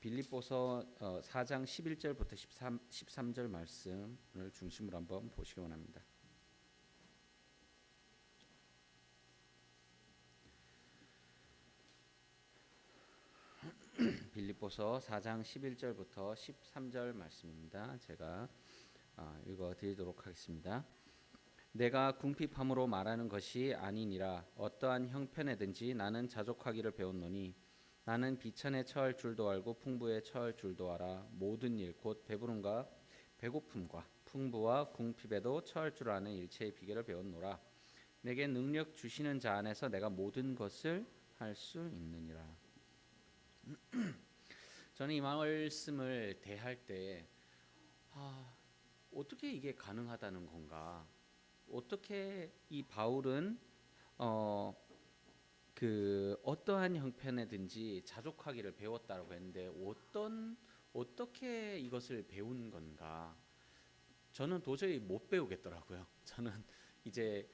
빌립보서 4장 11절부터 13절 말씀을 중심으로 한번 보시기 원합니다. 빌립보서 4장 11절부터 13절 말씀입니다. 제가 읽어 드리도록 하겠습니다. 내가 궁핍함으로 말하는 것이 아니니라. 어떠한 형편에든지 나는 자족하기를 배웠노니 나는 비천에 처할 줄도 알고 풍부에 처할 줄도 알아. 모든 일 곧 배부름과 배고픔과 풍부와 궁핍에도 처할 줄 아는 일체의 비결을 배웠노라. 내게 능력 주시는 자 안에서 내가 모든 것을 할 수 있느니라. 저는 이 말씀을 대할 때 어떻게 이게 가능하다는 건가? 어떻게 이 바울은 어떠한 형편에든지 자족하기를 배웠다고 했는데 어떻게 이것을 배운 건가? 저는 도저히 못 배우겠더라고요. 저는 이제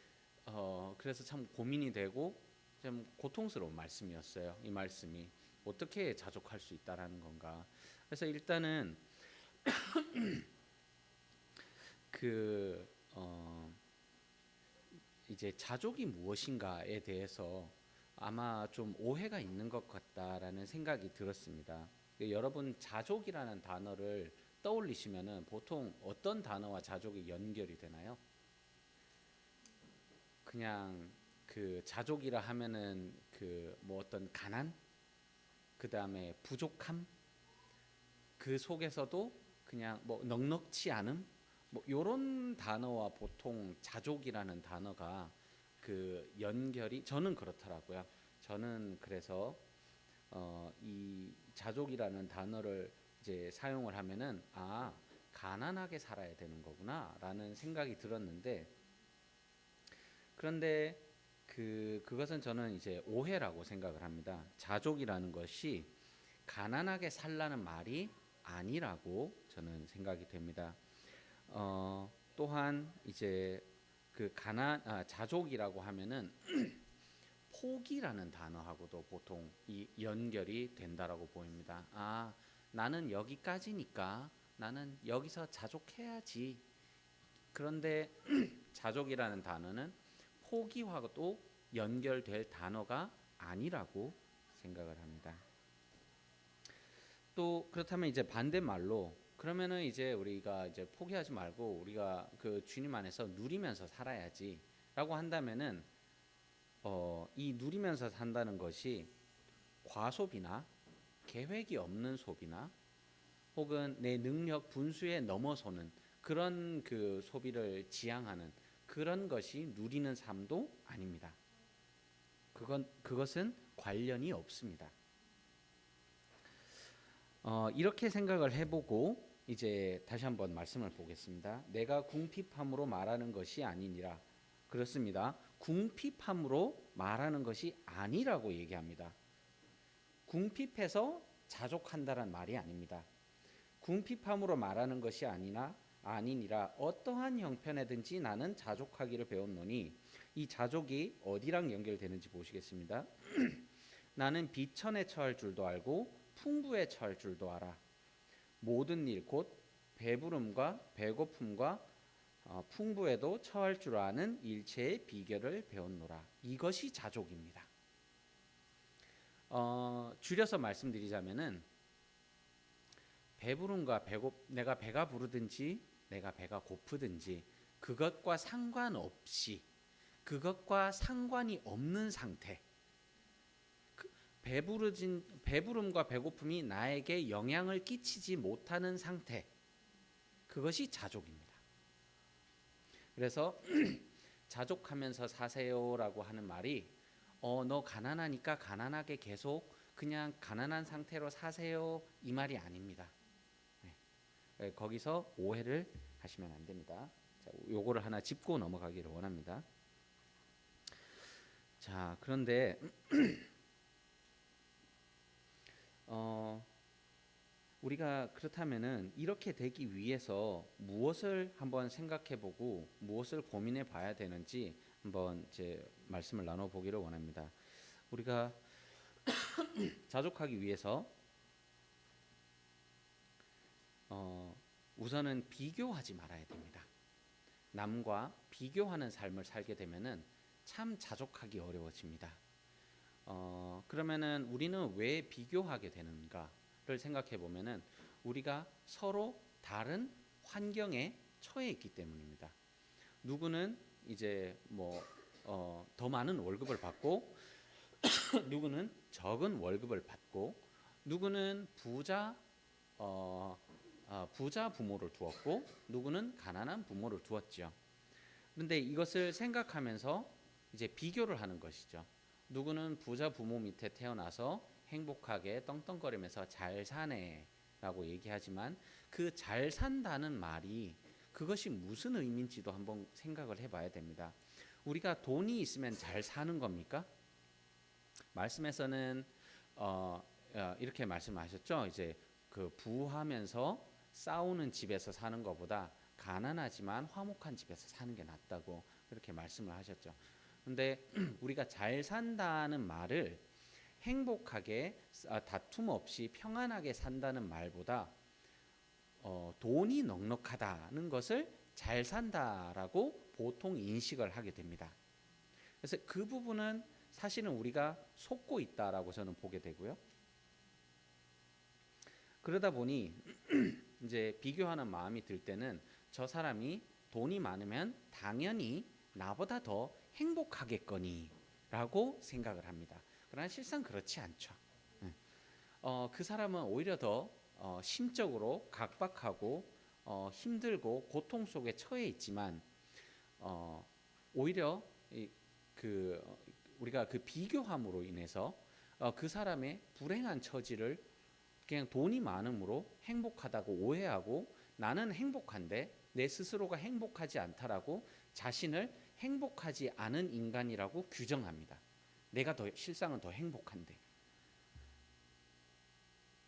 그래서 참 고민이 되고 좀 고통스러운 말씀이었어요. 이 말씀이 어떻게 자족할 수 있다라는 건가? 그래서 일단은 이제 자족이 무엇인가에 대해서 아마 좀 오해가 있는 것 같다라는 생각이 들었습니다. 여러분 자족이라는 단어를 떠올리시면은 보통 어떤 단어와 자족이 연결이 되나요? 그냥 그 자족이라 하면은 뭐 어떤 가난, 그 다음에 부족함, 그 속에서도 그냥 뭐 넉넉치 않음, 뭐 이런 단어와 보통 자족이라는 단어가 연결이 저는 그렇더라고요. 저는 그래서 이 자족이라는 단어를 이제 사용을 하면은 가난하게 살아야 되는 거구나라는 생각이 들었는데, 그런데 그것은 저는 이제 오해라고 생각을 합니다. 자족이라는 것이 가난하게 살라는 말이 아니라고 저는 생각이 됩니다. 또한 이제 자족이라고 하면은 포기라는 단어하고도 보통 이 연결이 된다라고 보입니다. 나는 여기까지니까 나는 여기서 자족해야지. 그런데 자족이라는 단어는 포기와도 연결될 단어가 아니라고 생각을 합니다. 또 그렇다면 이제 반대말로 그러면은 이제 우리가 이제 포기하지 말고 우리가 그 주님 안에서 누리면서 살아야지라고 한다면은 이 누리면서 산다는 것이 과소비나 계획이 없는 소비나 혹은 내 능력 분수에 넘어서는 그런 소비를 지향하는 그런 것이 누리는 삶도 아닙니다. 그것은 관련이 없습니다. 이렇게 생각을 해보고 이제 다시 한번 말씀을 보겠습니다. 내가 궁핍함으로 말하는 것이 아니니라. 그렇습니다. 궁핍함으로 말하는 것이 아니라고 얘기합니다. 궁핍해서 자족한다란 말이 아닙니다. 궁핍함으로 말하는 것이 아니니라. 어떠한 형편에든지 나는 자족하기를 배웠노니, 이 자족이 어디랑 연결되는지 보시겠습니다. 나는 비천에 처할 줄도 알고 풍부에 처할 줄도 알아. 모든 일 곧 배부름과 배고픔과 풍부에도 처할 줄 아는 일체의 비결을 배웠노라. 이것이 자족입니다. 줄여서 말씀드리자면은 배부름과 내가 배가 부르든지 내가 배가 고프든지 그것과 상관없이, 그것과 상관이 없는 상태, 배부름과 배고픔이 나에게 영향을 끼치지 못하는 상태, 그것이 자족입니다. 그래서 자족하면서 사세요라고 하는 말이 너 가난하니까 가난하게 계속 그냥 가난한 상태로 사세요, 이 말이 아닙니다. 거기서 오해를 하시면 안 됩니다. 자, 요거를 하나 짚고 넘어가기를 원합니다. 자, 그런데 우리가 그렇다면은 이렇게 되기 위해서 무엇을 한번 생각해보고 무엇을 고민해 봐야 되는지 한번 제 말씀을 나눠보기를 원합니다. 우리가 자족하기 위해서 우선은 비교하지 말아야 됩니다. 남과 비교하는 삶을 살게 되면은 참 자족하기 어려워집니다. 그러면은 우리는 왜 비교하게 되는가를 생각해 보면은 우리가 서로 다른 환경에 처해 있기 때문입니다. 누구는 이제 더 많은 월급을 받고 누구는 적은 월급을 받고 누구는 부자 부모를 두었고 누구는 가난한 부모를 두었죠. 그런데 이것을 생각하면서 이제 비교를 하는 것이죠. 누구는 부자 부모 밑에 태어나서 행복하게 떵떵거리면서 잘 사네라고 얘기하지만 그 잘 산다는 말이 그것이 무슨 의미인지도 한번 생각을 해봐야 됩니다. 우리가 돈이 있으면 잘 사는 겁니까? 말씀에서는 이렇게 말씀하셨죠. 이제 그 부하면서 싸우는 집에서 사는 것보다 가난하지만 화목한 집에서 사는 게 낫다고 그렇게 말씀을 하셨죠. 근데 우리가 잘 산다는 말을 행복하게 다툼 없이 평안하게 산다는 말보다 돈이 넉넉하다는 것을 잘 산다라고 보통 인식을 하게 됩니다. 그래서 그 부분은 사실은 우리가 속고 있다라고 저는 보게 되고요. 그러다 보니 이제 비교하는 마음이 들 때는 저 사람이 돈이 많으면 당연히 나보다 더 행복하겠거니라고 생각을 합니다. 그러나 실상 그렇지 않죠. 그 사람은 오히려 더 심적으로 각박하고 힘들고 고통 속에 처해 있지만 오히려 우리가 그 비교함으로 인해서 그 사람의 불행한 처지를 그냥 돈이 많음으로 행복하다고 오해하고 나는 행복한데 내 스스로가 행복하지 않다라고 자신을 행복하지 않은 인간이라고 규정합니다. 내가 실상은 더 행복한데.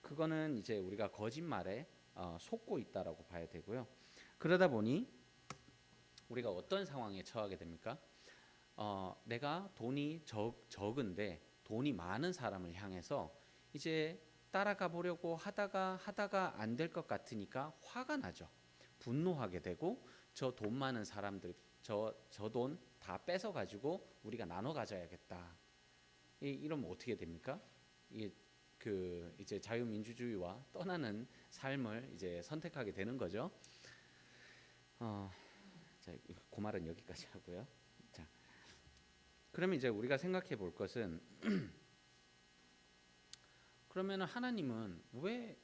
그거는 이제 우리가 거짓말에 속고 있다라고 봐야 되고요. 그러다 보니 우리가 어떤 상황에 처하게 됩니까? 내가 돈이 적은데 돈이 많은 사람을 향해서 이제 따라가 보려고 하다가 안 될 것 같으니까 화가 나죠. 분노하게 되고 저 돈 많은 사람들 저 돈 다 뺏어 가지고 우리가 나눠 가져야겠다. 이러면 어떻게 됩니까? 이제 자유민주주의와 떠나는 삶을 이제 선택하게 되는 거죠. 자, 그 말은 여기까지 하고요. 자, 그러면 이제 우리가 생각해 볼 것은 그러면 하나님은 왜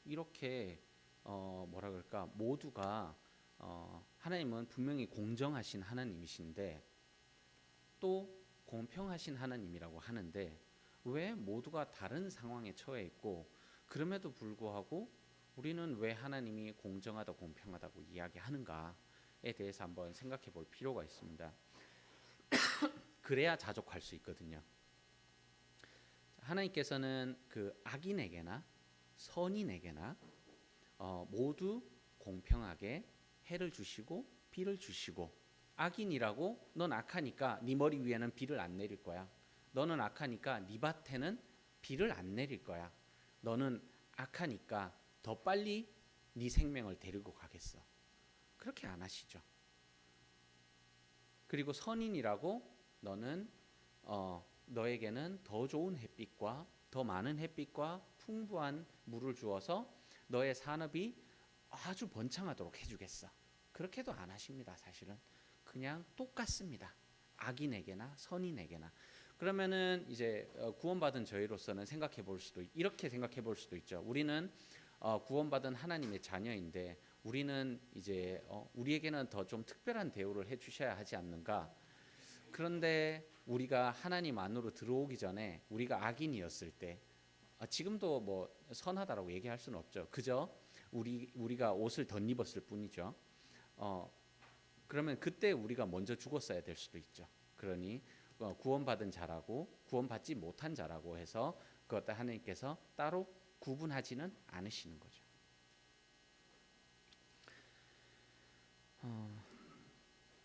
이렇게 뭐라 그럴까 모두가 하나님은 분명히 공정하신 하나님이신데 또 공평하신 하나님이라고 하는데 왜 모두가 다른 상황에 처해 있고 그럼에도 불구하고 우리는 왜 하나님이 공정하다 공평하다고 이야기하는가에 대해서 한번 생각해 볼 필요가 있습니다. 그래야 자족할 수 있거든요. 하나님께서는 그 악인에게나 선인에게나 모두 공평하게 해를 주시고 비를 주시고 악인이라고 넌 악하니까 네 머리 위에는 비를 안 내릴 거야. 너는 악하니까 네 밭에는 비를 안 내릴 거야. 너는 악하니까 더 빨리 네 생명을 데리고 가겠어. 그렇게 안 하시죠. 그리고 선인이라고 너는 너에게는 더 좋은 햇빛과 더 많은 햇빛과 풍부한 물을 주어서 너의 산업이 아주 번창하도록 해주겠어. 그렇게도 안 하십니다. 사실은 그냥 똑같습니다. 악인에게나 선인에게나. 그러면은 이제 구원받은 저희로서는 이렇게 생각해 볼 수도 있죠. 우리는 구원받은 하나님의 자녀인데 우리는 이제 우리에게는 더 좀 특별한 대우를 해주셔야 하지 않는가. 그런데 우리가 하나님 안으로 들어오기 전에 우리가 악인이었을 때 지금도 뭐 선하다라고 얘기할 수는 없죠. 그저 우리가 옷을 덧입었을 뿐이죠. 그러면 그때 우리가 먼저 죽었어야 될 수도 있죠. 그러니 구원받은 자라고 구원받지 못한 자라고 해서 그것 하나님께서 따로 구분하지는 않으시는 거죠.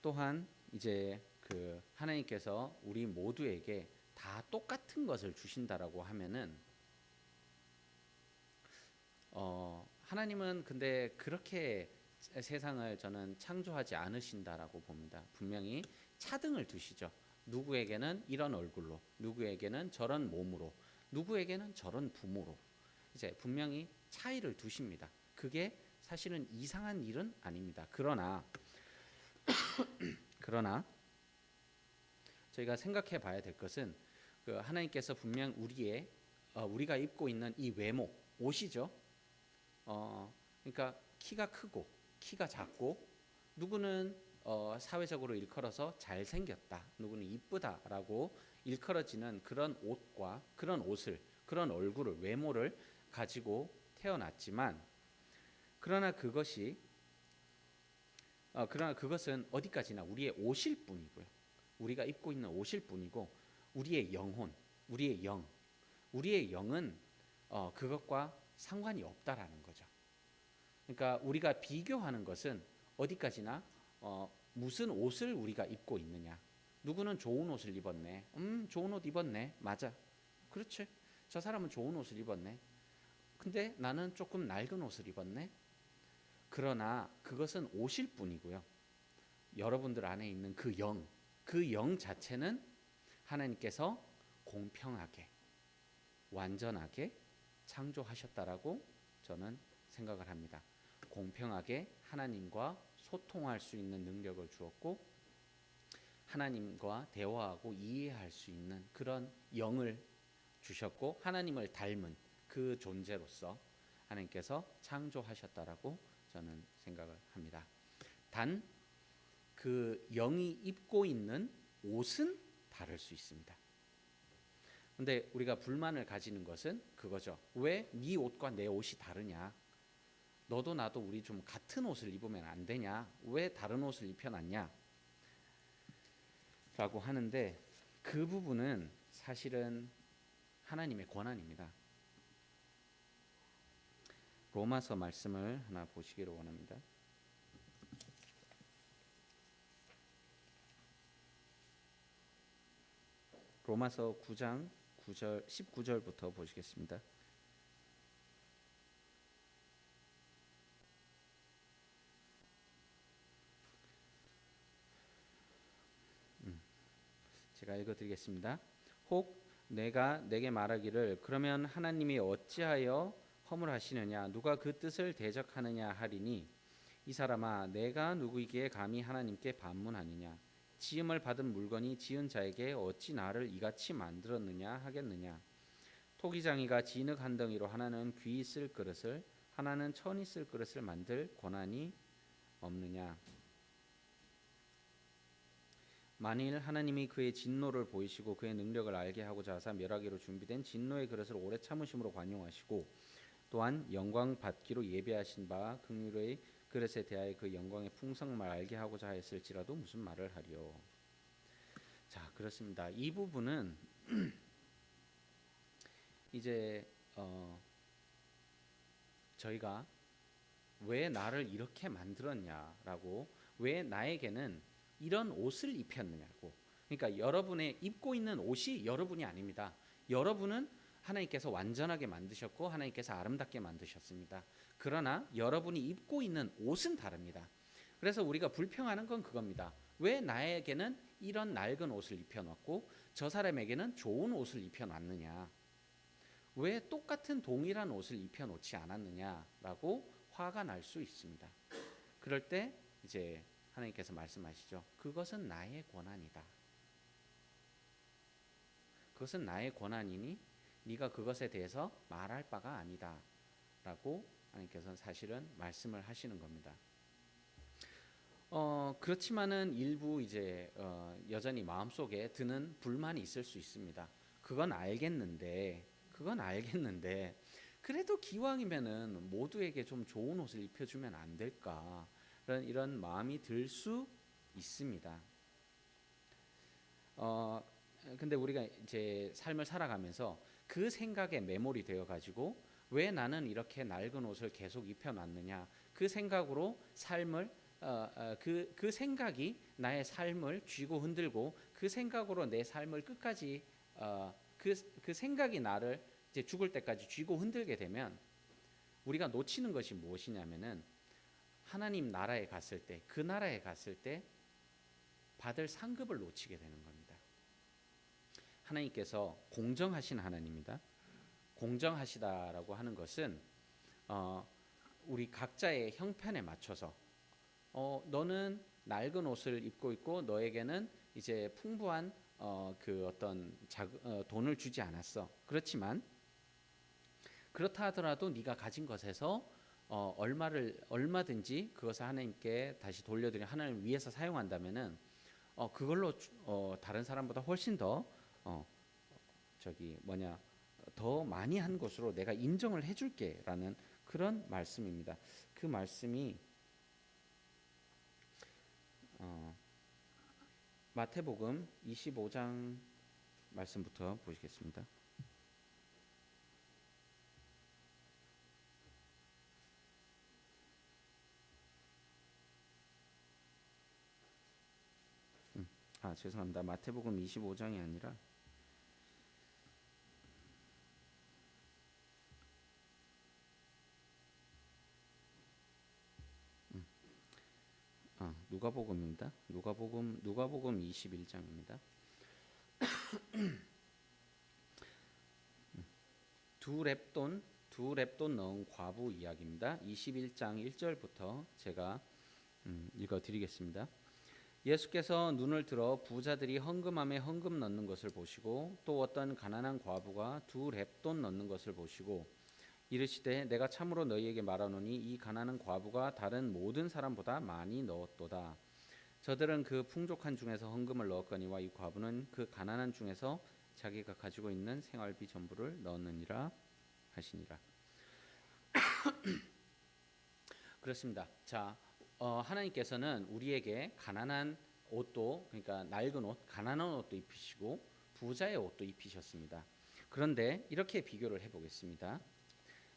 또한 이제 그 하나님께서 우리 모두에게 다 똑같은 것을 주신다라고 하면은 하나님은 근데 그렇게 세상을 저는 창조하지 않으신다라고 봅니다. 분명히 차등을 두시죠. 누구에게는 이런 얼굴로, 누구에게는 저런 몸으로, 누구에게는 저런 부모로 이제 분명히 차이를 두십니다. 그게 사실은 이상한 일은 아닙니다. 그러나 저희가 생각해 봐야 될 것은 그 하나님께서 분명 우리가 입고 있는 이 외모, 옷이죠. 그러니까 키가 크고 키가 작고 누구는 사회적으로 일컬어서 잘생겼다, 누구는 이쁘다라고 일컬어지는 그런 옷과 그런 옷을, 그런 얼굴을, 외모를 가지고 태어났지만 그러나 그것은 어디까지나 우리의 옷일 뿐이고요. 우리가 입고 있는 옷일 뿐이고 우리의 영혼, 우리의 영은 그것과 상관이 없다라는 거죠. 그러니까 우리가 비교하는 것은 어디까지나 무슨 옷을 우리가 입고 있느냐. 누구는 좋은 옷을 입었네. 좋은 옷 입었네. 맞아. 그렇지. 저 사람은 좋은 옷을 입었네. 근데 나는 조금 낡은 옷을 입었네. 그러나 그것은 옷일 뿐이고요. 여러분들 안에 있는 그 영 자체는 하나님께서 공평하게, 완전하게 창조하셨다라고 저는 생각을 합니다. 공평하게 하나님과 소통할 수 있는 능력을 주었고 하나님과 대화하고 이해할 수 있는 그런 영을 주셨고 하나님을 닮은 그 존재로서 하나님께서 창조하셨다라고 저는 생각을 합니다. 단 그 영이 입고 있는 옷은 다를 수 있습니다. 근데 우리가 불만을 가지는 것은 그거죠. 왜 네 옷과 내 옷이 다르냐? 너도 나도 우리 좀 같은 옷을 입으면 안 되냐? 왜 다른 옷을 입혀놨냐? 라고 하는데 그 부분은 사실은 하나님의 권한입니다. 로마서 말씀을 하나 보시기를 원합니다. 로마서 9장 9절 19절부터 보시겠습니다. 제가 읽어드리겠습니다. 혹 내가 내게 말하기를 그러면 하나님이 어찌하여 허물하시느냐 누가 그 뜻을 대적하느냐 하리니 이 사람아 내가 누구이기에 감히 하나님께 반문하느냐 지음을 받은 물건이 지은 자에게 어찌 나를 이같이 만들었느냐 하겠느냐 토기장이가 진흙 한 덩이로 하나는 귀 있을 그릇을 하나는 천 있을 그릇을 만들 권한이 없느냐 만일 하나님이 그의 진노를 보이시고 그의 능력을 알게 하고자 하사 멸하기로 준비된 진노의 그릇을 오래 참으심으로 관용하시고 또한 영광 받기로 예배하신 바 긍휼의 그릇에 대하여 그 영광의 풍성을 알게 하고자 하였을지라도 무슨 말을 하리요. 자, 그렇습니다. 이 부분은 이제 저희가 왜 나를 이렇게 만들었냐라고 왜 나에게는 이런 옷을 입혔느냐고. 그러니까 여러분의 입고 있는 옷이 여러분이 아닙니다. 여러분은 하나님께서 완전하게 만드셨고 하나님께서 아름답게 만드셨습니다. 그러나 여러분이 입고 있는 옷은 다릅니다. 그래서 우리가 불평하는 건 그겁니다. 왜 나에게는 이런 낡은 옷을 입혀놨고 저 사람에게는 좋은 옷을 입혀놨느냐. 왜 똑같은 동일한 옷을 입혀놓지 않았느냐라고 화가 날 수 있습니다. 그럴 때 이제 하나님께서 말씀하시죠. 그것은 나의 권한이다. 그것은 나의 권한이니 네가 그것에 대해서 말할 바가 아니다. 라고 하나님께서는 사실은 말씀을 하시는 겁니다. 그렇지만은 일부 이제 여전히 마음속에 드는 불만이 있을 수 있습니다. 그건 알겠는데 그래도 기왕이면은 모두에게 좀 좋은 옷을 입혀주면 안 될까? 이런 마음이 들 수 있습니다. 근데 우리가 이제 삶을 살아가면서 그 생각에 매몰이 되어 가지고 왜 나는 이렇게 낡은 옷을 계속 입혀놨느냐 그 생각으로 삶을 그 생각이 나의 삶을 쥐고 흔들고 그 생각으로 내 삶을 끝까지 그 생각이 나를 이제 죽을 때까지 쥐고 흔들게 되면 우리가 놓치는 것이 무엇이냐면은 하나님 나라에 갔을 때, 그 나라에 갔을 때 받을 상급을 놓치게 되는 겁니다. 하나님께서 공정하신 하나님입니다. 공정하시다라고 하는 것은 우리 각자의 형편에 맞춰서 너는 낡은 옷을 입고 있고 너에게는 이제 풍부한 그 어떤 돈을 주지 않았어. 그렇지만 그렇다 하더라도 네가 가진 것에서 얼마든지 그것을 하나님께 다시 돌려드려 하나님을 위해서 사용한다면은 그걸로 다른 사람보다 훨씬 더 더 많이 한 것으로 내가 인정을 해줄게라는 그런 말씀입니다. 그 말씀이 마태복음 25장 말씀부터 보시겠습니다. 죄송합니다. 마태복음 25장이 아니라 누가복음입니다. 누가복음 21장입니다. 두 렙돈 넣은 과부 이야기입니다. 21장 1절부터 제가 읽어드리겠습니다. 예수께서 눈을 들어 부자들이 헌금함에 헌금 넣는 것을 보시고 또 어떤 가난한 과부가 두 렙돈 넣는 것을 보시고 이르시되 내가 참으로 너희에게 말하노니 이 가난한 과부가 다른 모든 사람보다 많이 넣었도다. 저들은 그 풍족한 중에서 헌금을 넣었거니와 이 과부는 그 가난한 중에서 자기가 가지고 있는 생활비 전부를 넣었느니라 하시니라. 그렇습니다. 자, 하나님께서는 우리에게 가난한 옷도, 그러니까 낡은 옷, 가난한 옷도 입히시고 부자의 옷도 입히셨습니다. 그런데 이렇게 비교를 해보겠습니다.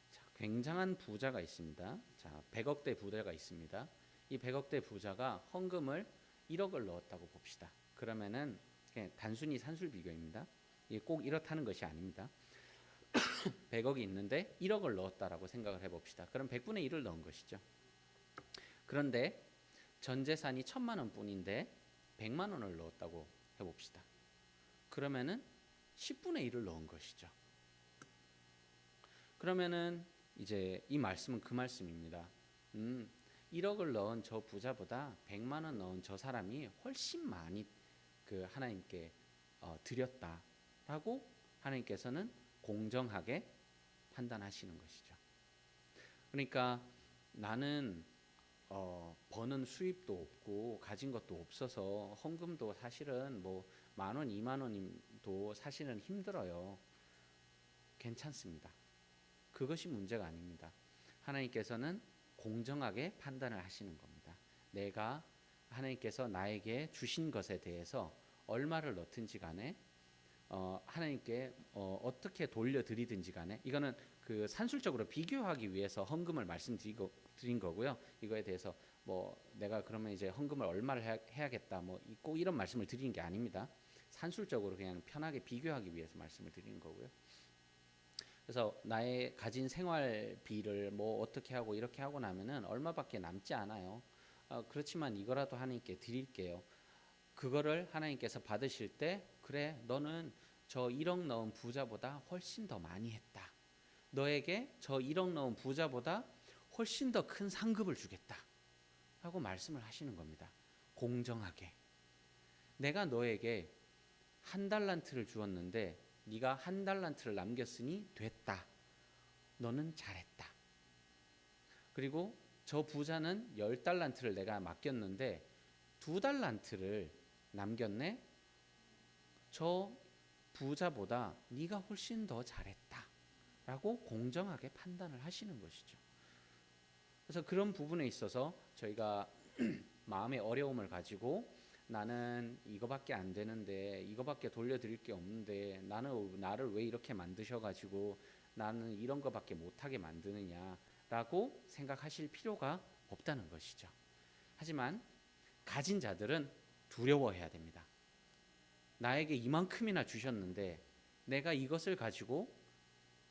자, 굉장한 부자가 있습니다. 자, 100억대 부자가 있습니다. 이 100억대 부자가 헌금을 1억을 넣었다고 봅시다. 그러면은 그냥 단순히 산술 비교입니다. 이게 꼭 이렇다는 것이 아닙니다. 100억이 있는데 1억을 넣었다라고 생각을 해봅시다. 그럼 100분의 1을 넣은 것이죠. 그런데 전 재산이 1,000만 원뿐인데 100만 원을 넣었다고 해봅시다. 그러면은 10분의 1을 넣은 것이죠. 그러면은 이제 이 말씀은 그 말씀입니다. 1억을 넣은 저 부자보다 100만 원 넣은 저 사람이 훨씬 많이 그 하나님께 드렸다라고 하나님께서는 공정하게 판단하시는 것이죠. 그러니까 나는 버는 수입도 없고 가진 것도 없어서 헌금도 사실은 뭐 10,000원, 20,000원도 사실은 힘들어요. 괜찮습니다. 그것이 문제가 아닙니다. 하나님께서는 공정하게 판단을 하시는 겁니다. 내가 하나님께서 나에게 주신 것에 대해서 얼마를 넣든지 간에 하나님께 어떻게 돌려드리든지 간에 이거는 그 산술적으로 비교하기 위해서 헌금을 말씀드린 거고요. 이거에 대해서 뭐 내가 그러면 이제 헌금을 얼마를 해야겠다 뭐 꼭 이런 말씀을 드리는 게 아닙니다. 산술적으로 그냥 편하게 비교하기 위해서 말씀을 드리는 거고요. 그래서 나의 가진 생활비를 뭐 어떻게 하고 이렇게 하고 나면은 얼마밖에 남지 않아요. 그렇지만 이거라도 하나님께 드릴게요. 그거를 하나님께서 받으실 때 그래 너는 저 1억 넣은 부자보다 훨씬 더 많이 했다. 너에게 저 1억 넣은 부자보다 훨씬 더 큰 상급을 주겠다. 하고 말씀을 하시는 겁니다. 공정하게. 내가 너에게 1달란트를 주었는데 네가 1달란트를 남겼으니 됐다. 너는 잘했다. 그리고 저 부자는 10달란트를 내가 맡겼는데 2달란트를 남겼네. 저 부자보다 네가 훨씬 더 잘했다. 라고 공정하게 판단을 하시는 것이죠. 그래서 그런 부분에 있어서 저희가 마음의 어려움을 가지고 나는 이거밖에 안 되는데 이거밖에 돌려드릴 게 없는데 나를 왜 이렇게 만드셔가지고 나는 이런 거밖에 못하게 만드느냐라고 생각하실 필요가 없다는 것이죠. 하지만 가진 자들은 두려워해야 됩니다. 나에게 이만큼이나 주셨는데 내가 이것을 가지고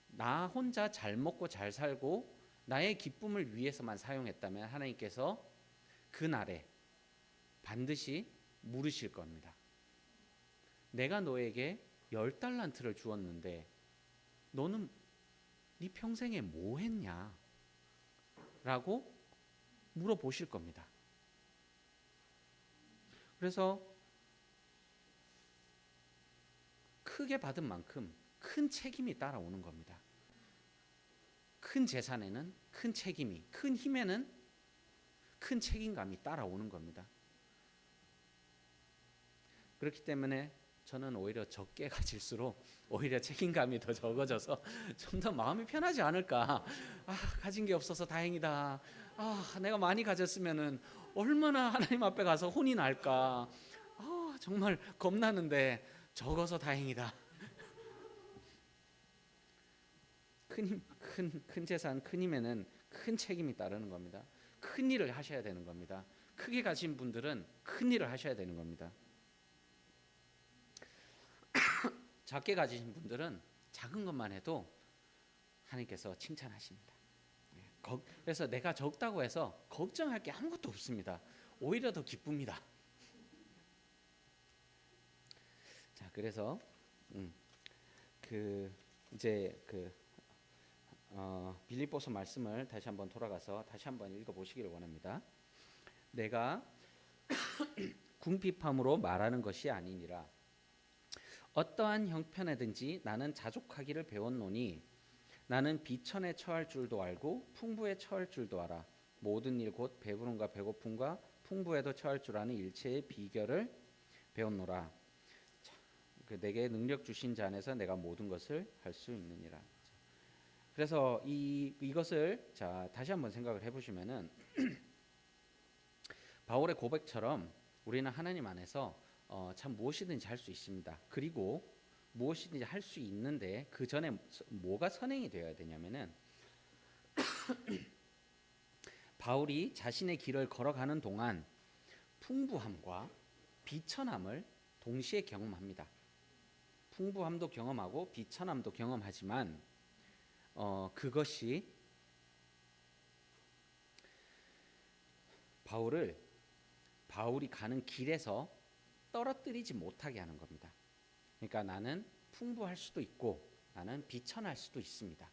나 혼자 잘 먹고 잘 살고 나의 기쁨을 위해서만 사용했다면 하나님께서 그날에 반드시 물으실 겁니다. 내가 너에게 10달란트를 주었는데 너는 네 평생에 뭐 했냐? 라고 물어보실 겁니다. 그래서 크게 받은 만큼 큰 책임이 따라오는 겁니다. 큰 재산에는 큰 책임이, 큰 힘에는 큰 책임감이 따라오는 겁니다. 그렇기 때문에 저는 오히려 적게 가질수록 오히려 책임감이 더 적어져서 좀 더 마음이 편하지 않을까. 가진 게 없어서 다행이다. 내가 많이 가졌으면은 얼마나 하나님 앞에 가서 혼이 날까. 정말 겁나는데 적어서 다행이다. 큰 재산, 큰 힘에는 큰 책임이 따르는 겁니다. 큰 일을 하셔야 되는 겁니다. 크게 가진 분들은 큰 일을 하셔야 되는 겁니다. 작게 가지신 분들은 작은 것만 해도 하나님께서 칭찬하십니다. 그래서 내가 적다고 해서 걱정할 게 아무것도 없습니다. 오히려 더 기쁩니다. 자, 그래서 빌립보서 말씀을 다시 한번 돌아가서 다시 한번 읽어보시기를 원합니다. 내가 궁핍함으로 말하는 것이 아니니라. 어떠한 형편에든지 나는 자족하기를 배웠노니 나는 비천에 처할 줄도 알고 풍부에 처할 줄도 알아. 모든 일 곧 배부름과 배고픔과 풍부에도 처할 줄 아는 일체의 비결을 배웠노라. 내게 능력 주신 자 안에서 내가 모든 것을 할 수 있느니라. 그래서 이것을 자 다시 한번 생각을 해보시면은 바울의 고백처럼 우리는 하나님 안에서 참 무엇이든지 할 수 있습니다. 그리고 무엇이든지 할 수 있는데 그 전에 뭐가 선행이 되어야 되냐면은 바울이 자신의 길을 걸어가는 동안 풍부함과 비천함을 동시에 경험합니다. 풍부함도 경험하고 비천함도 경험하지만 그것이 바울이 가는 길에서 떨어뜨리지 못하게 하는 겁니다. 그러니까 나는 풍부할 수도 있고 나는 비천할 수도 있습니다.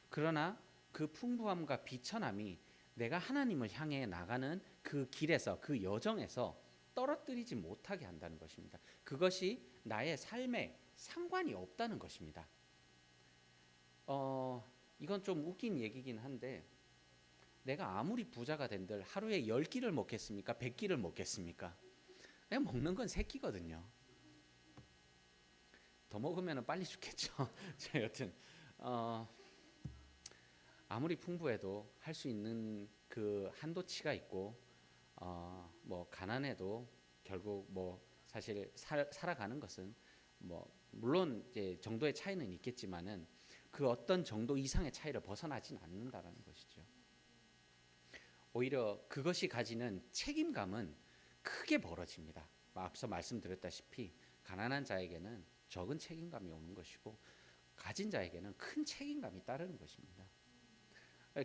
그러나 그 풍부함과 비천함이 내가 하나님을 향해 나가는 그 길에서 그 여정에서 떨어뜨리지 못하게 한다는 것입니다. 그것이 나의 삶에 상관이 없다는 것입니다. 이건 좀 웃긴 얘기긴 한데 내가 아무리 부자가 된들 하루에 10끼를 먹겠습니까? 100끼를 먹겠습니까? 내가 먹는 건 3끼거든요. 더 먹으면 빨리 죽겠죠. 여튼 아무리 풍부해도 할 수 있는 그 한도치가 있고 뭐 가난해도 결국 뭐 사실 살아가는 것은 뭐 물론 이제 정도의 차이는 있겠지만은 그 어떤 정도 이상의 차이를 벗어나진 않는다라는 것이죠. 오히려 그것이 가지는 책임감은 크게 벌어집니다. 앞서 말씀드렸다시피 가난한 자에게는 적은 책임감이 오는 것이고 가진 자에게는 큰 책임감이 따르는 것입니다.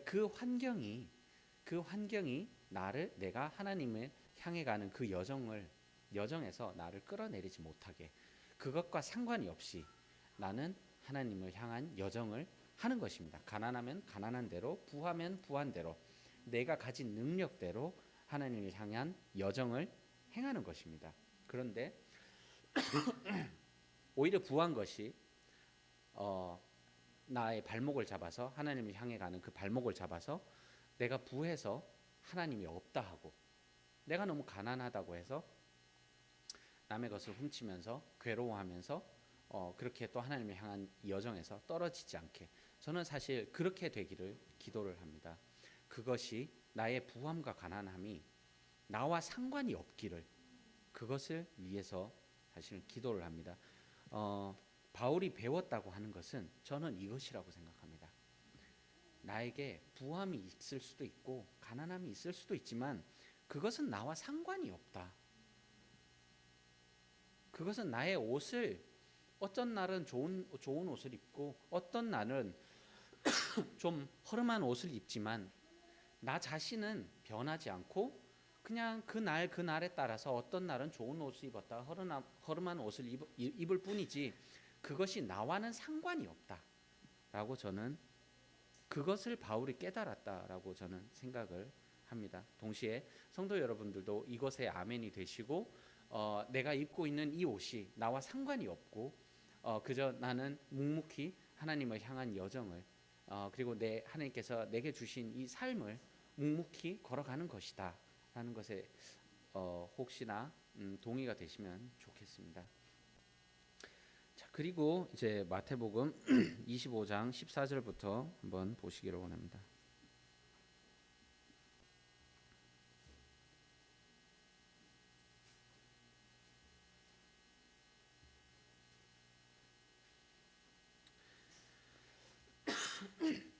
그 환경이 내가 하나님을 향해 가는 그 여정에서 나를 끌어내리지 못하게 그것과 상관이 없이 나는 하나님을 향한 여정을 하는 것입니다. 가난하면 가난한 대로, 부하면 부한 대로 내가 가진 능력대로 하나님을 향한 여정을 행하는 것입니다. 그런데 오히려 부한 것이 나의 발목을 잡아서 하나님을 향해 가는 그 발목을 잡아서 내가 부해서 하나님이 없다 하고 내가 너무 가난하다고 해서 남의 것을 훔치면서 괴로워하면서 그렇게 또 하나님을 향한 여정에서 떨어지지 않게 저는 사실 그렇게 되기를 기도를 합니다. 그것이 나의 부함과 가난함이 나와 상관이 없기를 그것을 위해서 사실 기도를 합니다. 바울이 배웠다고 하는 것은 저는 이것이라고 생각합니다. 나에게 부함이 있을 수도 있고 가난함이 있을 수도 있지만 그것은 나와 상관이 없다. 그것은 나의 옷을 어떤 날은 좋은 옷을 입고 어떤 날은 좀 허름한 옷을 입지만 나 자신은 변하지 않고 그냥 그날 그날에 따라서 어떤 날은 좋은 옷을 입었다 허름한 옷을 입을 뿐이지 그것이 나와는 상관이 없다라고 저는 그것을 바울이 깨달았다라고 저는 생각을 합니다. 동시에 성도 여러분들도 이것에 아멘이 되시고 내가 입고 있는 이 옷이 나와 상관이 없고 그저 나는 묵묵히 하나님을 향한 여정을 그리고 하나님께서 내게 주신 이 삶을 묵묵히 걸어가는 것이다 라는 것에 혹시나 동의가 되시면 좋겠습니다. 자, 그리고 이제 마태복음 25장 14절부터 한번 보시기를 원합니다.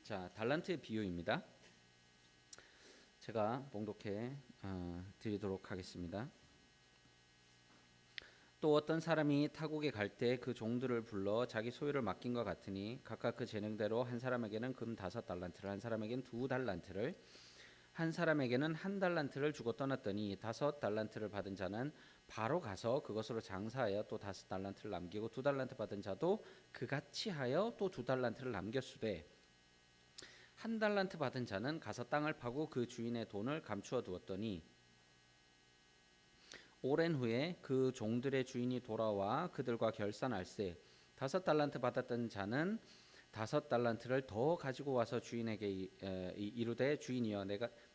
자, 달란트의 비유입니다. 제가 봉독해 드리도록 하겠습니다. 또 어떤 사람이 타국에 갈 때 그 종들을 불러 자기 소유를 맡긴 것 같으니 각각 그 재능대로 한 사람에게는 금 5달란트를 한 사람에게는 2달란트를 한 사람에게는 1달란트를 주고 떠났더니 5달란트를 받은 자는 바로 가서 그것으로 장사하여 또 5달란트를 남기고 2달란트 받은 자도 그같이 하여 또 2달란트를 남겼으되 1달란트 받은 자는 가서 땅을 파고 그 주인의 돈을 감추어 두었더니 오랜 후에 그 종들의 주인이 돌아와 그들과 결산할세 5달란트 받았던 자는 5달란트를 더 가지고 와서 주인에게 이르되 주인이여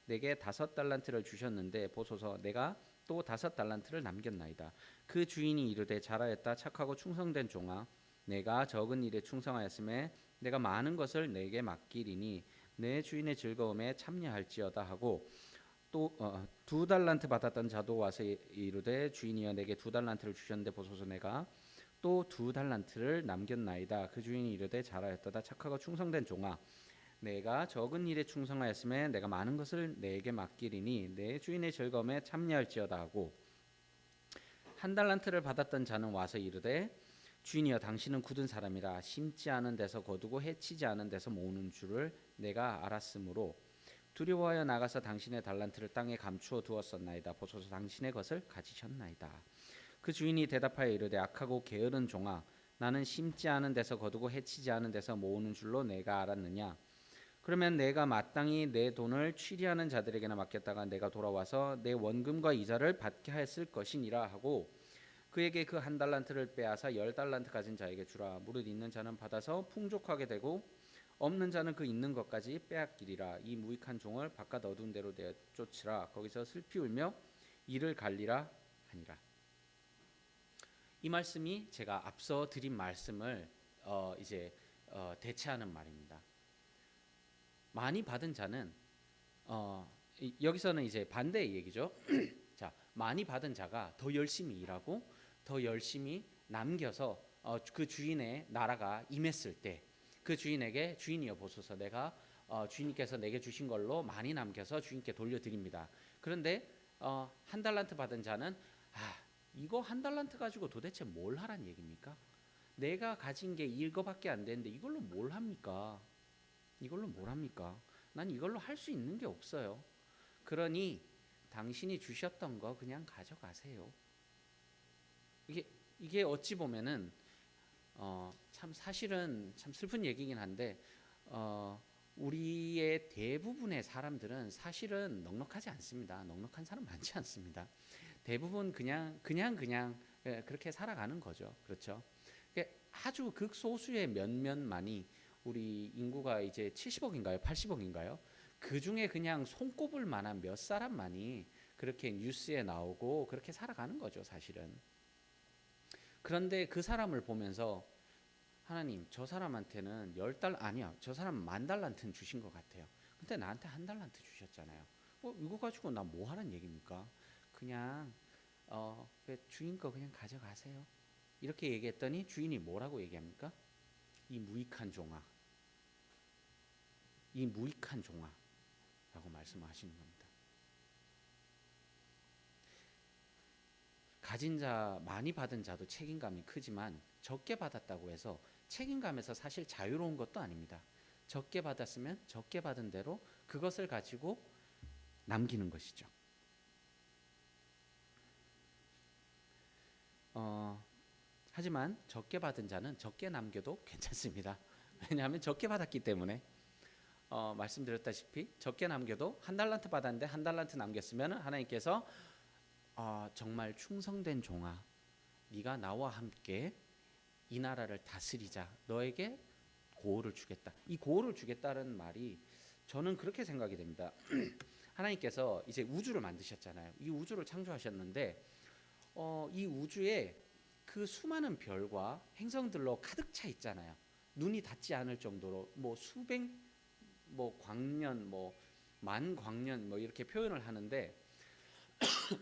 내게 5달란트를 주셨는데 보소서 내가 또 5달란트를 남겼나이다. 그 주인이 이르되 잘하였다 착하고 충성된 종아 내가 적은 일에 충성하였음에 내가 많은 것을 내게 맡기리니 내 주인의 즐거움에 참여할지어다 하고 또 2달란트 받았던 자도 와서 이르되 주인이여 내게 2달란트를 주셨는데 보소서 내가 또 2달란트를 남겼나이다. 그 주인이 이르되 잘하였다 착하고 충성된 종아 내가 적은 일에 충성하였음에 내가 많은 것을 내게 맡기리니 내 주인의 즐거움에 참여할지어다 하고 1달란트를 받았던 자는 와서 이르되 주인이여 당신은 굳은 사람이라 심지 않은 데서 거두고 해치지 않은 데서 모으는 줄을 내가 알았으므로 두려워하여 나가서 당신의 달란트를 땅에 감추어 두었었나이다. 보소서 당신의 것을 가지셨나이다. 그 주인이 대답하여 이르되 악하고 게으른 종아 나는 심지 않은 데서 거두고 해치지 않은 데서 모으는 줄로 내가 알았느냐. 그러면 내가 마땅히 내 돈을 취리하는 자들에게나 맡겼다가 내가 돌아와서 내 원금과 이자를 받게 했을 것이니라 하고 그에게 그 1달란트를 빼앗아 10달란트 가진 자에게 주라. 무릇 있는 자는 받아서 풍족하게 되고 없는 자는 그 있는 것까지 빼앗기리라. 이 무익한 종을 바깥 어두운 데로 내쫓으라. 거기서 슬피 울며 이를 갈리라 하니라. 이 말씀이 제가 앞서 드린 말씀을 이제 대체하는 말입니다. 많이 받은 자는 여기서는 이제 반대의 얘기죠. 자, 많이 받은 자가 더 열심히 일하고 더 열심히 남겨서 그 주인의 나라가 임했을 때 그 주인에게 주인이여 보소서 내가 주인께서 내게 주신 걸로 많이 남겨서 주인께 돌려드립니다. 그런데 1달란트 받은 자는 이거 1달란트 가지고 도대체 뭘 하란 얘기입니까? 내가 가진 게 이거밖에 안 되는데 이걸로 뭘 합니까? 이걸로 뭘 합니까? 난 이걸로 할 수 있는 게 없어요. 그러니 당신이 주셨던 거 그냥 가져가세요. 이게 어찌 보면은 참 사실은 참 슬픈 얘기긴 한데 우리의 대부분의 사람들은 사실은 넉넉하지 않습니다. 넉넉한 사람 많지 않습니다. 대부분 그냥 그렇게 살아가는 거죠. 그렇죠? 아주 극소수의 몇몇만이 우리 인구가 이제 70억인가요? 80억인가요? 그 중에 그냥 손꼽을 만한 몇 사람만이 그렇게 뉴스에 나오고 그렇게 살아가는 거죠, 사실은. 그런데 그 사람을 보면서 하나님, 저 사람한테는 10달 아니야. 저 사람 10,000달란트는 주신 것 같아요. 근데 나한테 1달란트 주셨잖아요. 이거 가지고 나 뭐 하란 얘기입니까? 그냥 주인 거 그냥 가져가세요. 이렇게 얘기했더니 주인이 뭐라고 얘기합니까? 이 무익한 종아. 이 무익한 종아 라고 말씀하시는 겁니다. 가진 자, 많이 받은 자도 책임감이 크지만 적게 받았다고 해서 책임감에서 사실 자유로운 것도 아닙니다. 적게 받았으면 적게 받은 대로 그것을 가지고 남기는 것이죠. 하지만 적게 받은 자는 적게 남겨도 괜찮습니다. 왜냐하면 적게 받았기 때문에 말씀드렸다시피 적게 남겨도 한 달란트 받았는데 한 달란트 남겼으면 하나님께서 정말 충성된 종아, 네가 나와 함께 이 나라를 다스리자. 너에게 고을을 주겠다. 이 고을을 주겠다는 말이 저는 그렇게 생각이 됩니다. 하나님께서 이제 우주를 만드셨잖아요. 이 우주를 창조하셨는데 이 우주에 그 수많은 별과 행성들로 가득 차 있잖아요. 눈이 닿지 않을 정도로 뭐 수백 뭐 광년 뭐 만 광년 뭐 이렇게 표현을 하는데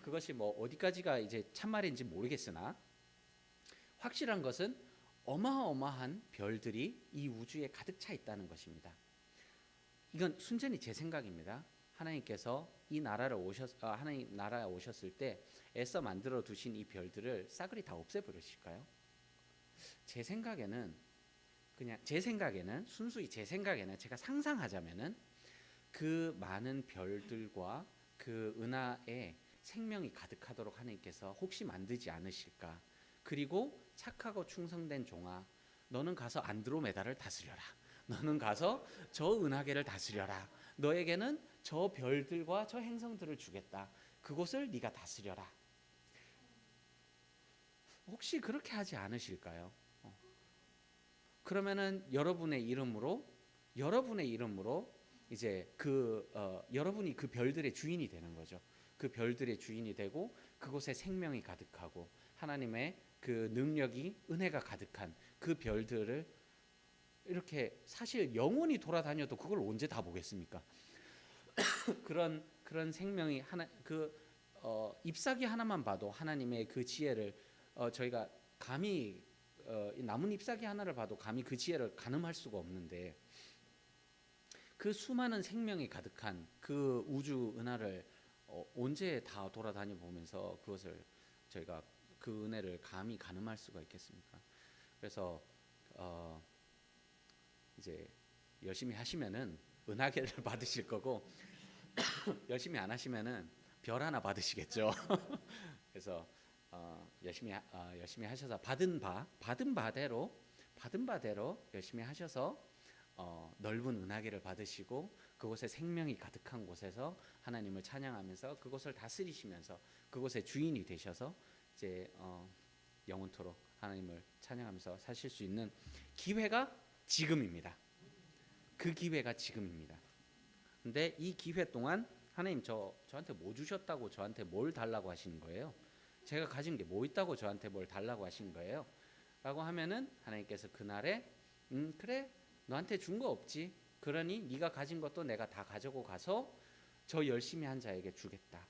그것이 뭐 어디까지가 이제 참말인지 모르겠으나 확실한 것은 어마어마한 별들이 이 우주에 가득 차 있다는 것입니다. 이건 순전히 제 생각입니다. 하나님께서 이 나라를 하나님 나라에 오셨을 때 애써 만들어 두신 이 별들을 싸그리 다 없애버리실까요? 제 생각에는 순수히 제 생각에는 제가 상상하자면은 그 많은 별들과 그 은하에 생명이 가득하도록 하나님께서 혹시 만들지 않으실까? 그리고 착하고 충성된 종아, 너는 가서 안드로메다를 다스려라. 너는 가서 저 은하계를 다스려라. 너에게는 저 별들과 저 행성들을 주겠다. 그곳을 네가 다스려라. 혹시 그렇게 하지 않으실까요? 그러면은 여러분의 이름으로 이제 여러분이 그 별들의 주인이 되는 거죠. 그 별들의 주인이 되고 그곳에 생명이 가득하고 하나님의 그 능력이 은혜가 가득한 그 별들을 이렇게 사실 영원히 돌아다녀도 그걸 언제 다 보겠습니까? 그런 생명이 잎사귀 하나만 봐도 하나님의 그 지혜를 저희가 감히 나뭇 잎사귀 하나를 봐도 감히 그 지혜를 가늠할 수가 없는데 그 수많은 생명이 가득한 그 우주 은하를 언제 다 돌아다녀 보면서 그것을 저희가 그 은혜를 감히 가늠할 수가 있겠습니까? 그래서 이제 열심히 하시면은 은하계를 받으실 거고 열심히 안 하시면은 별 하나 받으시겠죠. 그래서 열심히 하셔서 받은 바대로 열심히 하셔서 넓은 은하계를 받으시고 그곳에 생명이 가득한 곳에서 하나님을 찬양하면서 그곳을 다스리시면서 그곳의 주인이 되셔서 이제 영원토록 하나님을 찬양하면서 사실 수 있는 기회가 지금입니다. 그 기회가 지금입니다. 근데 이 기회 동안 하나님 저한테 뭐 주셨다고 저한테 뭘 달라고 하시는 거예요? 제가 가진 게 뭐 있다고 저한테 뭘 달라고 하시는 거예요? 라고 하면은 하나님께서 그날에 그래 너한테 준 거 없지. 그러니 네가 가진 것도 내가 다 가지고 가서 저 열심히 한 자에게 주겠다.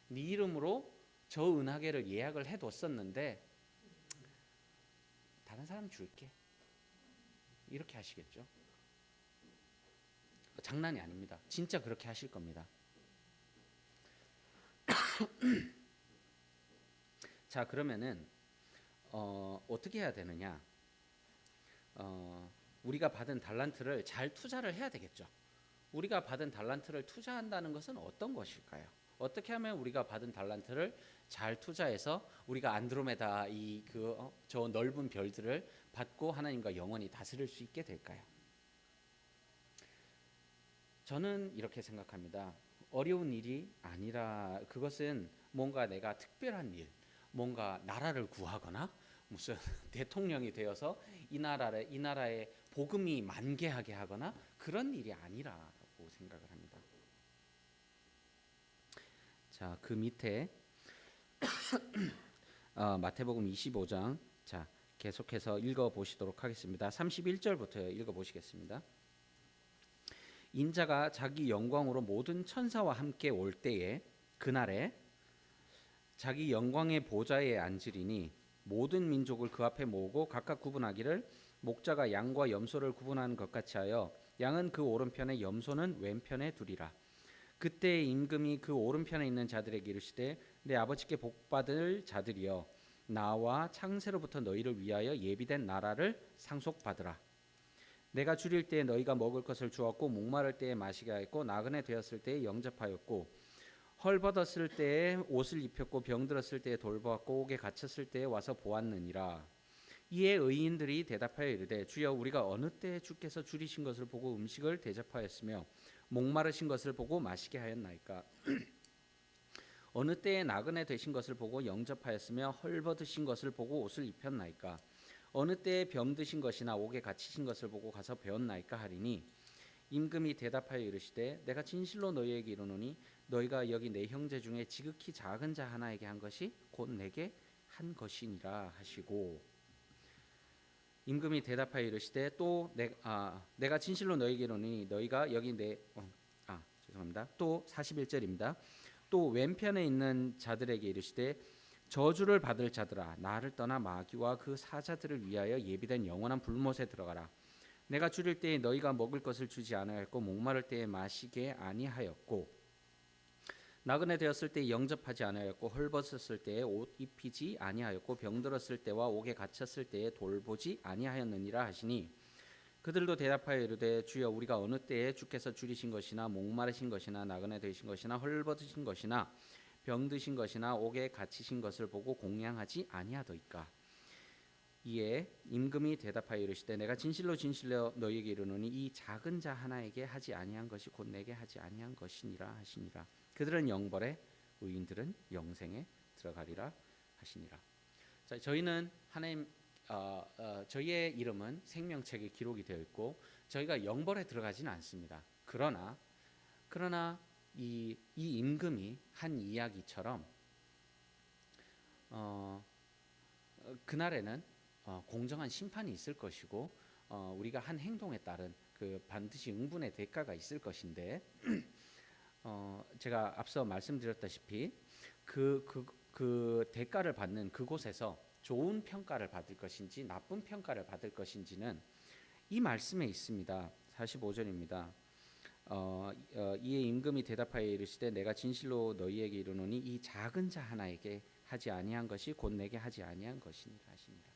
네 이름으로 저 은하계를 예약을 해뒀었는데 다른 사람 줄게. 이렇게 하시겠죠. 장난이 아닙니다. 진짜 그렇게 하실 겁니다. 자, 그러면은 어떻게 해야 되느냐? 우리가 받은 달란트를 잘 투자를 해야 되겠죠. 우리가 받은 달란트를 투자한다는 것은 어떤 것일까요? 어떻게 하면 우리가 받은 달란트를 잘 투자해서 우리가 안드로메다 저 넓은 별들을 받고 하나님과 영원히 다스릴 수 있게 될까요? 저는 이렇게 생각합니다. 어려운 일이 아니라 그것은 뭔가 내가 특별한 일, 뭔가 나라를 구하거나 무슨 대통령이 되어서 이 나라의 복음이 만개하게 하거나 그런 일이 아니라고 생각을 합니다. 자, 그 밑에 마태복음 25장 자 계속해서 읽어보시도록 하겠습니다. 31절부터 읽어보시겠습니다. 인자가 자기 영광으로 모든 천사와 함께 올 때에 그날에 자기 영광의 보좌에 앉으리니 모든 민족을 그 앞에 모으고 각각 구분하기를 목자가 양과 염소를 구분하는 것 같이 하여 양은 그 오른편에 염소는 왼편에 두리라. 그때 임금이 그 오른편에 있는 자들에게 이르시되 내 아버지께 복받을 자들이여 나와 창세로부터 너희를 위하여 예비된 나라를 상속받으라. 내가 줄일 때에 너희가 먹을 것을 주었고 목마를 때에 마시게 하였고 나그네 되었을 때에 영접하였고 헐벗었을 때에 옷을 입혔고 병들었을 때에 돌보았고 옥에 갇혔을 때에 와서 보았느니라. 이에 의인들이 대답하여 이르되 주여 우리가 어느 때에 주께서 줄이신 것을 보고 음식을 대접하였으며 목마르신 것을 보고 마시게 하였나이까. 어느 때에 나그네 되신 것을 보고 영접하였으며 헐벗으신 것을 보고 옷을 입혔나이까. 어느 때에 병드신 것이나 옥에 갇히신 것을 보고 가서 배웠나이까 하리니 임금이 대답하여 이르시되 내가 진실로 너희에게 이르노니 너희가 여기 내 형제 중에 지극히 작은 자 하나에게 한 것이 곧 내게 한 것이니라 하시고 임금이 대답하여 이르시되 또 내가 진실로 너희에게 이르노니 너희가 여기 죄송합니다. 또 41절입니다. 또 왼편에 있는 자들에게 이르시되 저주를 받을 자들아 나를 떠나 마귀와 그 사자들을 위하여 예비된 영원한 불못에 들어가라. 내가 줄일 때에 너희가 먹을 것을 주지 아니하였고 목마를 때에 마시게 아니하였고 나그네 되었을 때에 영접하지 아니하였고 헐벗었을 때에 옷 입히지 아니하였고 병들었을 때와 옥에 갇혔을 때에 돌보지 아니하였느니라 하시니 그들도 대답하여 이르되 주여 우리가 어느 때에 주께서 줄이신 것이나 목마르신 것이나 나그네 되신 것이나 헐벗으신 것이나 병드신 것이나 옥에 갇히신 것을 보고 공양하지 아니하더이까. 이에 임금이 대답하여 이르시되 내가 진실로 진실로 너희에게 이르노니 이 작은 자 하나에게 하지 아니한 것이 곧 내게 하지 아니한 것이니라 하시니라. 그들은 영벌에 의인들은 영생에 들어가리라 하시니라. 자, 저희는 하나님 저희의 이름은 생명책에 기록이 되어 있고 저희가 영벌에 들어가지는 않습니다. 그러나 이 임금이 한 이야기처럼 그날에는 공정한 심판이 있을 것이고 우리가 한 행동에 따른 그 반드시 응분의 대가가 있을 것인데 제가 앞서 말씀드렸다시피 그 대가를 받는 그곳에서 좋은 평가를 받을 것인지 나쁜 평가를 받을 것인지는 이 말씀에 있습니다. 45절입니다. 이에 임금이 대답하여 이르시되 내가 진실로 너희에게 이르노니 이 작은 자 하나에게 하지 아니한 것이 곧 내게 하지 아니한 것이니라 하시니라.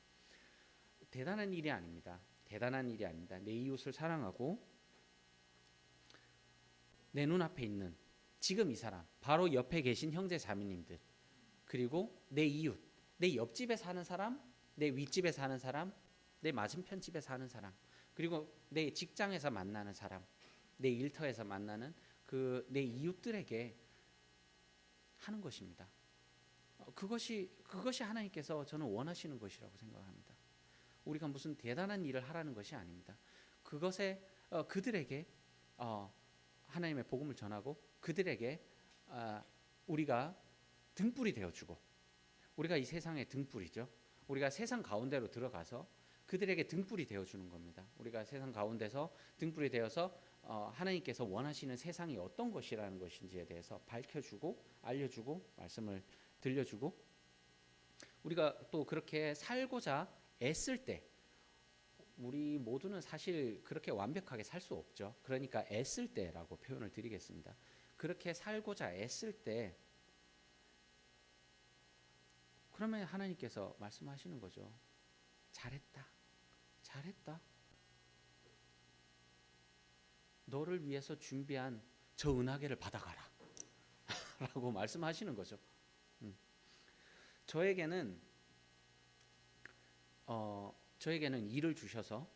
대단한 일이 아닙니다. 대단한 일이 아닙니다. 내 이웃을 사랑하고 내 눈앞에 있는 지금 이 사람 바로 옆에 계신 형제 자매님들 그리고 내 이웃 내 옆집에 사는 사람 내 윗집에 사는 사람 내 맞은편 집에 사는 사람 그리고 내 직장에서 만나는 사람 내 일터에서 만나는 그 내 이웃들에게 하는 것입니다. 그것이 하나님께서 저는 원하시는 것이라고 생각합니다. 우리가 무슨 대단한 일을 하라는 것이 아닙니다. 그것에 그들에게 하나님의 복음을 전하고 그들에게 우리가 등불이 되어주고 우리가 이 세상의 등불이죠. 우리가 세상 가운데로 들어가서 그들에게 등불이 되어주는 겁니다. 우리가 세상 가운데서 등불이 되어서 하나님께서 원하시는 세상이 어떤 것이라는 것인지에 대해서 밝혀주고 알려주고 말씀을 들려주고 우리가 또 그렇게 살고자 애쓸 때 우리 모두는 사실 그렇게 완벽하게 살 수 없죠. 그러니까 애쓸 때라고 표현을 드리겠습니다. 그렇게 살고자 애쓸 때 그러면 하나님께서 말씀하시는 거죠. 잘했다. 잘했다. 너를 위해서 준비한 저 은하계를 받아가라. 라고 말씀하시는 거죠. 저에게는 일을 주셔서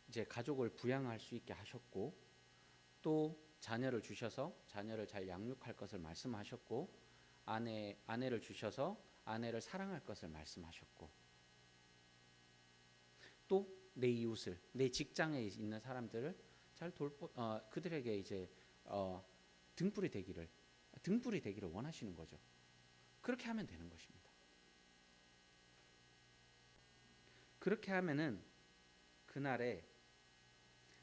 이제 가족을 부양할 수 있게 하셨고 또 자녀를 주셔서 자녀를 잘 양육할 것을 말씀하셨고 아내를 주셔서 아내를 사랑할 것을 말씀하셨고 또 내 이웃을 내 직장에 있는 사람들을 잘 그들에게 이제 등불이 되기를 원하시는 거죠. 그렇게 하면 되는 것입니다. 그렇게 하면은 그날에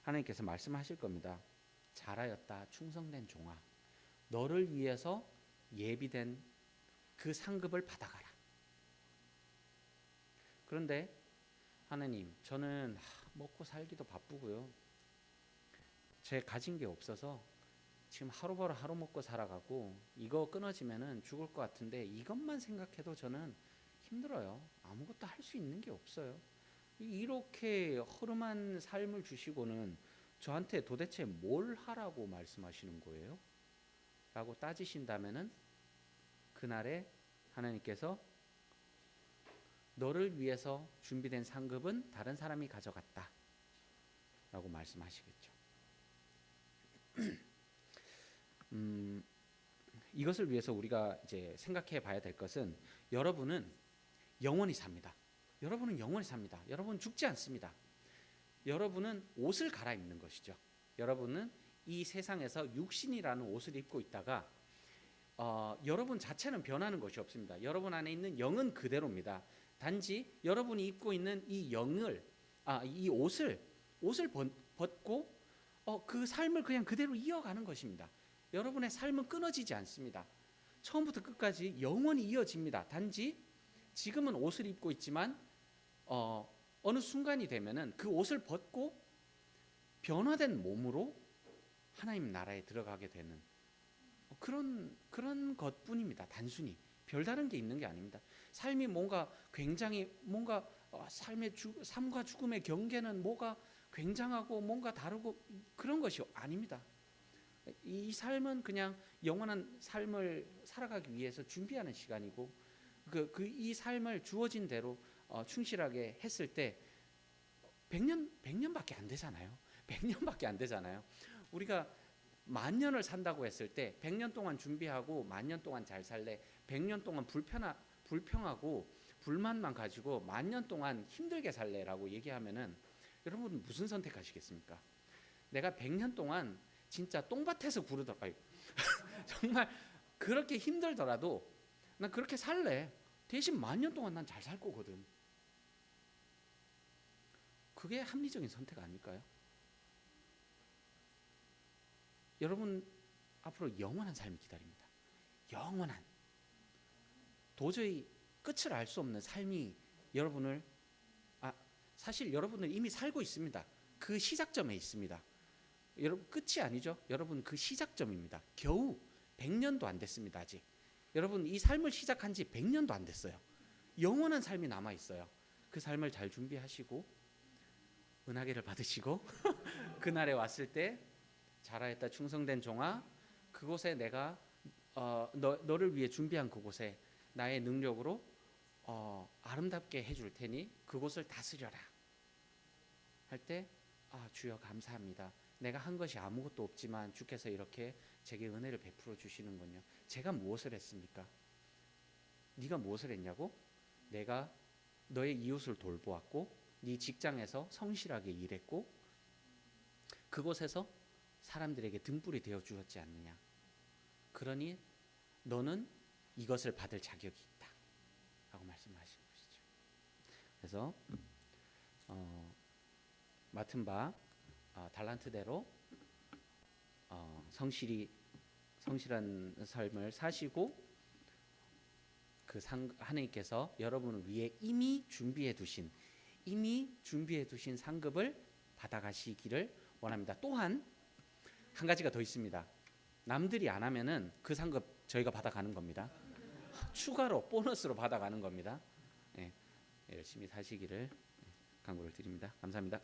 하나님께서 말씀하실 겁니다. 잘하였다 충성된 종아 너를 위해서 예비된 그 상급을 받아가라. 그런데 하나님 저는 먹고 살기도 바쁘고요. 제 가진 게 없어서 지금 하루 벌어 하루 먹고 살아가고 이거 끊어지면은 죽을 것 같은데 이것만 생각해도 저는 힘들어요. 아무것도 할 수 있는 게 없어요. 이렇게 허름한 삶을 주시고는 저한테 도대체 뭘 하라고 말씀하시는 거예요? 라고 따지신다면은 그날에 하나님께서 너를 위해서 준비된 상급은 다른 사람이 가져갔다 라고 말씀하시겠죠. 이것을 위해서 우리가 이제 생각해 봐야 될 것은 여러분은 영원히 삽니다. 여러분은 영원히 삽니다. 여러분은 죽지 않습니다. 여러분은 옷을 갈아입는 것이죠. 여러분은 이 세상에서 육신이라는 옷을 입고 있다가 여러분 자체는 변하는 것이 없습니다. 여러분 안에 있는 영은 그대로입니다. 단지 여러분이 입고 있는 이 이 옷을 벗고 그 삶을 그냥 그대로 이어가는 것입니다. 여러분의 삶은 끊어지지 않습니다. 처음부터 끝까지 영원히 이어집니다. 단지 지금은 옷을 입고 있지만 어느 순간이 되면은 그 옷을 벗고 변화된 몸으로 하나님 나라에 들어가게 되는 그런 것뿐입니다. 단순히 별다른 게 있는 게 아닙니다. 삶이 뭔가 굉장히 삶과 죽음의 경계는 뭐가 굉장하고 뭔가 다르고 그런 것이 아닙니다. 이 삶은 그냥 영원한 삶을 살아가기 위해서 준비하는 시간이고 이 삶을 주어진 대로 충실하게 했을 때 100년밖에 안 되잖아요. 100년밖에 안 되잖아요. 우리가 만년을 산다고 했을 때 100년 동안 준비하고 만년 동안 잘 살래, 100년 동안 불평하고 불만만 가지고 만년 동안 힘들게 살래라고 얘기하면은 여러분 무슨 선택하시겠습니까? 내가 100년 동안 진짜 똥밭에서 구르더라도 정말 그렇게 힘들더라도 난 그렇게 살래. 대신 만년 동안 난 잘 살 거거든. 그게 합리적인 선택 아닐까요? 여러분 앞으로 영원한 삶이 기다립니다. 영원한 도저히 끝을 알 수 없는 삶이 여러분을 사실 여러분은 이미 살고 있습니다. 그 시작점에 있습니다. 여러분 끝이 아니죠. 여러분 그 시작점입니다. 겨우 100년도 안 됐습니다. 아직 여러분 이 삶을 시작한 지 100년도 안 됐어요. 영원한 삶이 남아 있어요. 그 삶을 잘 준비하시고 은하계를 받으시고 그날에 왔을 때 잘하였다 충성된 종아, 그곳에 내가 너를 위해 준비한 그곳에 나의 능력으로 아름답게 해줄 테니 그곳을 다스려라 할 때 주여 감사합니다. 내가 한 것이 아무것도 없지만 주께서 이렇게 제게 은혜를 베풀어 주시는군요. 제가 무엇을 했습니까? 네가 무엇을 했냐고? 내가 너의 이웃을 돌보았고 네 직장에서 성실하게 일했고 그곳에서 사람들에게 등불이 되어 주었지 않느냐. 그러니 너는 이것을 받을 자격이 있다 라고 말씀하신 것이죠. 그래서 맡은 바 달란트대로 성실한 삶을 사시고 하나님께서 여러분을 위해 이미 준비해 두신 상급을 받아가시기를 원합니다. 또한 한 가지가 더 있습니다. 남들이 안 하면은 그 상급 저희가 받아가는 겁니다. 추가로 보너스로 받아가는 겁니다. 열심히 사시기를 간구를 드립니다. 감사합니다.